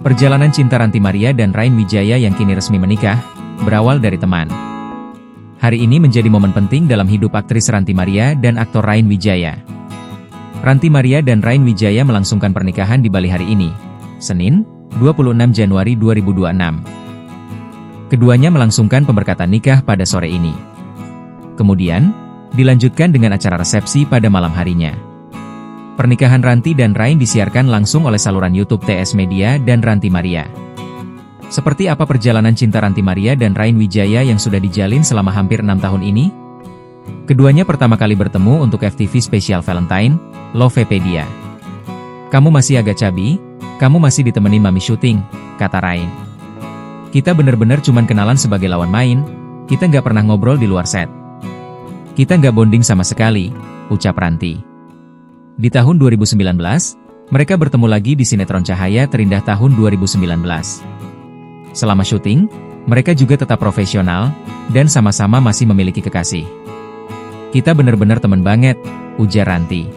Perjalanan cinta Ranti Maria dan Rain Wijaya yang kini resmi menikah, berawal dari teman. Hari ini menjadi momen penting dalam hidup aktris Ranti Maria dan aktor Rain Wijaya. Ranti Maria dan Rain Wijaya melangsungkan pernikahan di Bali hari ini, Senin, 26 Januari 2026. Keduanya melangsungkan pemberkatan nikah pada sore ini. Kemudian, dilanjutkan dengan acara resepsi pada malam harinya. Pernikahan Ranti dan Rain disiarkan langsung oleh saluran YouTube TS Media dan Ranti Maria. Seperti apa perjalanan cinta Ranti Maria dan Rain Wijaya yang sudah dijalin selama hampir 6 tahun ini? Keduanya pertama kali bertemu untuk FTV Special Valentine, Lovepedia. "Kamu masih agak cabi, kamu masih ditemenin mami syuting," kata Rain. "Kita bener-bener cuman kenalan sebagai lawan main, kita nggak pernah ngobrol di luar set. Kita nggak bonding sama sekali," ucap Ranti. Di tahun 2019, mereka bertemu lagi di sinetron Cahaya Terindah tahun 2019. Selama syuting, mereka juga tetap profesional, dan sama-sama masih memiliki kekasih. "Kita bener-bener temen banget," ujar Ranti.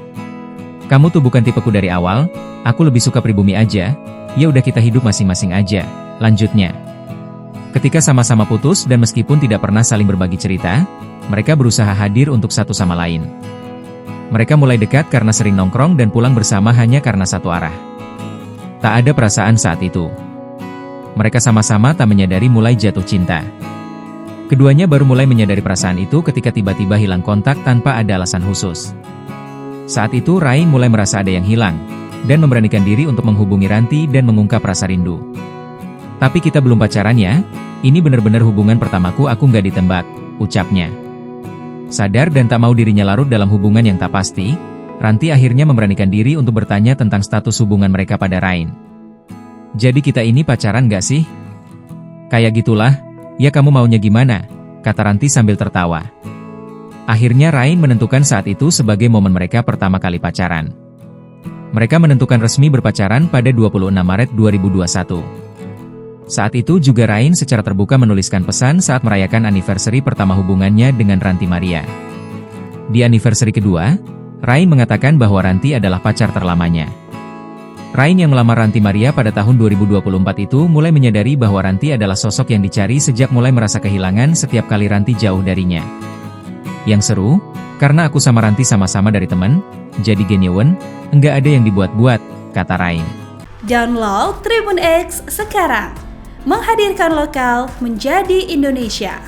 "Kamu tuh bukan tipeku dari awal, aku lebih suka pribumi aja, ya udah kita hidup masing-masing aja," lanjutnya. Ketika sama-sama putus dan meskipun tidak pernah saling berbagi cerita, mereka berusaha hadir untuk satu sama lain. Mereka mulai dekat karena sering nongkrong dan pulang bersama hanya karena satu arah. Tak ada perasaan saat itu. Mereka sama-sama tak menyadari mulai jatuh cinta. Keduanya baru mulai menyadari perasaan itu ketika tiba-tiba hilang kontak tanpa ada alasan khusus. Saat itu Rain mulai merasa ada yang hilang, dan memberanikan diri untuk menghubungi Ranti dan mengungkap rasa rindu. "Tapi kita belum pacaran ya, ini bener-bener hubungan pertamaku, aku nggak ditembak," ucapnya. Sadar dan tak mau dirinya larut dalam hubungan yang tak pasti, Ranti akhirnya memberanikan diri untuk bertanya tentang status hubungan mereka pada Rain. "Jadi kita ini pacaran gak sih?" "Kayak gitulah, ya kamu maunya gimana?" kata Ranti sambil tertawa. Akhirnya Rain menentukan saat itu sebagai momen mereka pertama kali pacaran. Mereka menentukan resmi berpacaran pada 26 Maret 2021. Saat itu juga Rain secara terbuka menuliskan pesan saat merayakan anniversary pertama hubungannya dengan Ranti Maria. Di anniversary kedua, Rain mengatakan bahwa Ranti adalah pacar terlamanya. Rain yang melamar Ranti Maria pada tahun 2024 itu mulai menyadari bahwa Ranti adalah sosok yang dicari sejak mulai merasa kehilangan setiap kali Ranti jauh darinya. "Yang seru, karena aku sama Ranti sama-sama dari teman, jadi genuine, enggak ada yang dibuat-buat," kata Rain. Download Tribun X sekarang. Menghadirkan lokal menjadi Indonesia.